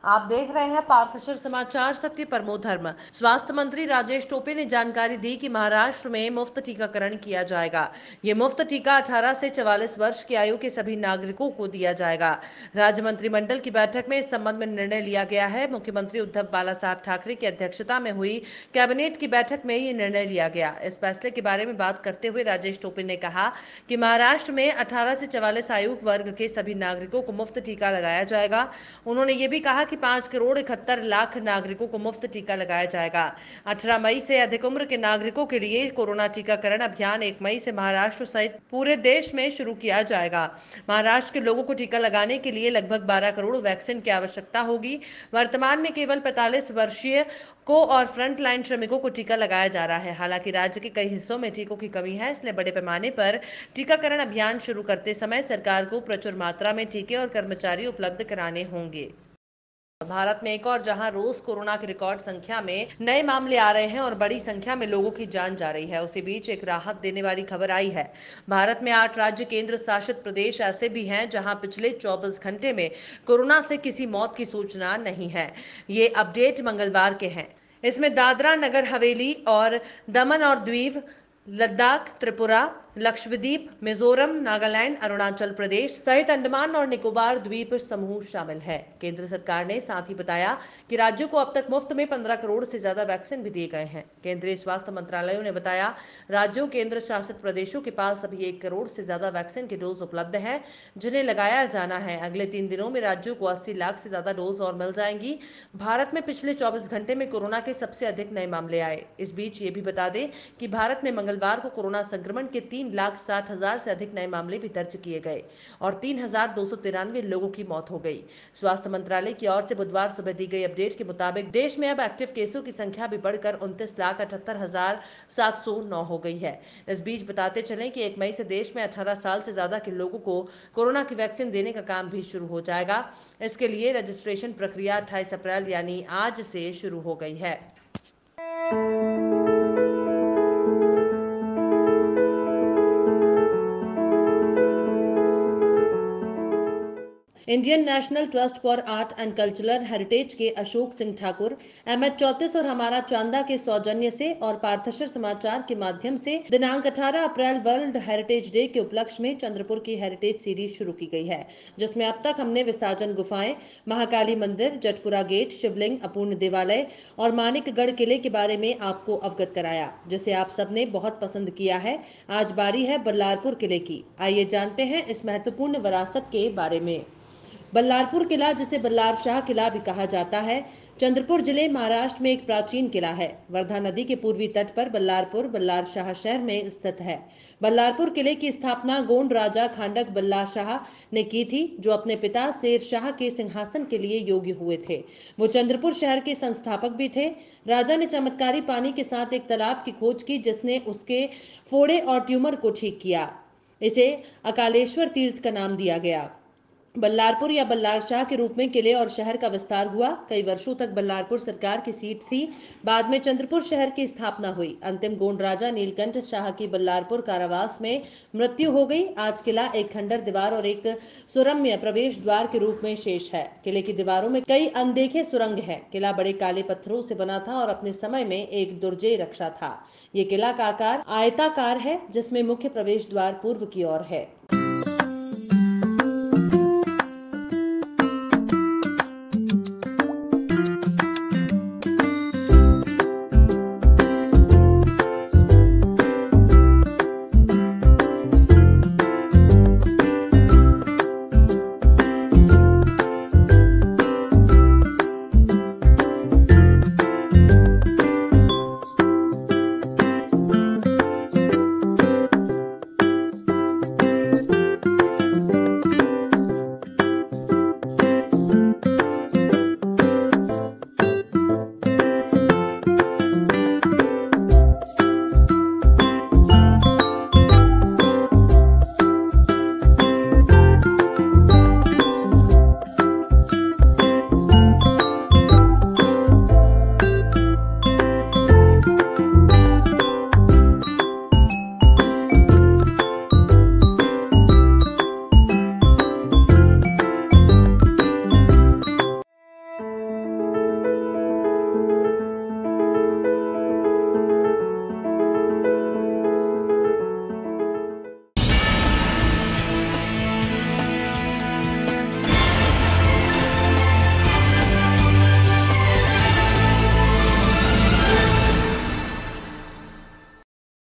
आप देख रहे हैं पार्थशर समाचार, सत्य परमो धर्म। स्वास्थ्य मंत्री राजेश टोपे ने जानकारी दी कि महाराष्ट्र में मुफ्त टीकाकरण किया जाएगा। ये मुफ्त टीका 18 से 44 वर्ष की आयु के सभी नागरिकों को दिया जाएगा। राज्य मंत्रिमंडल की बैठक में इस संबंध में निर्णय लिया गया है। मुख्यमंत्री उद्धव बालासाहब ठाकरे की अध्यक्षता में हुई कैबिनेट की बैठक में ये निर्णय लिया गया। इस फैसले के बारे में बात करते हुए राजेश टोपे ने कहा कि महाराष्ट्र में 18 से 44 आयु वर्ग के सभी नागरिकों को मुफ्त टीका लगाया जाएगा। उन्होंने ये भी कहा कि 5,71,00,000 नागरिकों को मुफ्त टीका लगाया जाएगा। 18 मई से अधिक उम्र के नागरिकों के लिए कोरोना टीकाकरण अभियान 1 मई से महाराष्ट्र सहित पूरे देश में शुरू किया जाएगा। महाराष्ट्र के लोगों को टीका लगाने के लिए लगभग 12 करोड़ वैक्सीन की आवश्यकता होगी। वर्तमान में केवल 45 वर्षीय को और फ्रंट लाइन श्रमिकों को टीका लगाया जा रहा है। हालांकि राज्य के कई हिस्सों में टीकों की कमी है, इसलिए बड़े पैमाने पर टीकाकरण अभियान शुरू करते समय सरकार को प्रचुर मात्रा में टीके और कर्मचारी उपलब्ध कराने होंगे। भारत में एक और जहां रोज कोरोना की रिकॉर्ड संख्या में नए मामले आ रहे हैं और बड़ी संख्या में लोगों की जान जा रही है, उसी बीच एक राहत देने वाली खबर आई है। भारत में 8 राज्य केंद्र शासित प्रदेश ऐसे भी हैं जहां पिछले 24 घंटे में कोरोना से किसी मौत की सूचना नहीं है। ये अपडेट मंगलवार के हैं। इसमें दादरा नगर हवेली और दमन और दीव, लद्दाख, त्रिपुरा, लक्षद्वीप, मिजोरम, नागालैंड, अरुणाचल प्रदेश सहित अंडमान और निकोबार द्वीप समूह शामिल है। केंद्र सरकार ने साथ ही बताया कि राज्यों को अब तक मुफ्त में 15 करोड़ से ज्यादा वैक्सीन भी दिए गए हैं। केंद्रीय स्वास्थ्य मंत्रालय ने बताया राज्यों केंद्र शासित प्रदेशों के पास अभी 1 करोड़ से ज्यादा वैक्सीन के डोज उपलब्ध है, जिन्हें लगाया जाना है। अगले 3 दिनों में राज्यों को 80 लाख से ज्यादा डोज और मिल जाएंगी। भारत में पिछले 24 घंटे में कोरोना के सबसे अधिक नए मामले आए। इस बीच ये भी बता दें कि भारत में मंगलवार को कोरोना संक्रमण के 3,60,000 से अधिक नए मामले भी दर्ज किए गए और 3,293 लोगों की मौत हो गई। स्वास्थ्य मंत्रालय की ओर से बुधवार सुबह दी गई अपडेट के मुताबिक देश में अब एक्टिव केसों की संख्या भी बढ़कर 29,78,709 हो गई है। इस बीच बताते चलें कि 1 मई से देश में 18 साल से ज्यादा के लोगों को कोरोना की वैक्सीन देने का काम भी शुरू हो जाएगा। इसके लिए रजिस्ट्रेशन प्रक्रिया 28 अप्रैल यानी आज से शुरू हो गई है। Indian national trust for art and cultural heritage के अशोक सिंह ठाकुर, MH34 और हमारा चांदा के सौजन्य से और पार्थशर समाचार के माध्यम से दिनांक 18 अप्रैल वर्ल्ड हेरिटेज डे के उपलक्ष्य में चंद्रपुर की हेरिटेज सीरीज शुरू की गई है, जिसमें अब तक हमने विसाजन गुफाएं, महाकाली मंदिर, जटपुरा गेट, शिवलिंग, अपूर्ण देवालय और मानिकगढ़ किले के बारे में आपको अवगत कराया, जिसे आप सबने बहुत पसंद किया है। आज बारी है बल्लारपुर किले की। आइए जानते हैं इस महत्वपूर्ण विरासत के बारे में। बल्लारपुर किला, जिसे बल्लार शाह किला भी कहा जाता है, चंद्रपुर जिले महाराष्ट्र में एक प्राचीन किला है। वर्धा नदी के पूर्वी तट पर बल्लारपुर बल्लार शाह शहर में स्थित है। बल्लारपुर किले की स्थापना गोंड राजा खांडक बल्लार शाह ने की थी, जो अपने पिता शेर शाह के सिंहासन के लिए योग्य हुए थे। वो चंद्रपुर शहर के संस्थापक भी थे। राजा ने चमत्कारी पानी के साथ एक तालाब की खोज की, जिसने उसके फोड़े और ट्यूमर को ठीक किया। इसे अकालेश्वर तीर्थ का नाम दिया गया। बल्लारपुर या बल्लार शाह के रूप में किले और शहर का विस्तार हुआ। कई वर्षों तक बल्लारपुर सरकार की सीट थी। बाद में चंद्रपुर शहर की स्थापना हुई। अंतिम गोंड राजा नीलकंठ शाह की बल्लारपुर कारावास में मृत्यु हो गई। आज किला एक खंडर दीवार और एक सुरम्य प्रवेश द्वार के रूप में शेष है। किले की दीवारों में कई अनदेखे सुरंग हैं। किला बड़े काले पत्थरों से बना था और अपने समय में एक दुर्जय रक्षा था। ये किला का आकार आयताकार है, जिसमें मुख्य प्रवेश द्वार पूर्व की ओर है।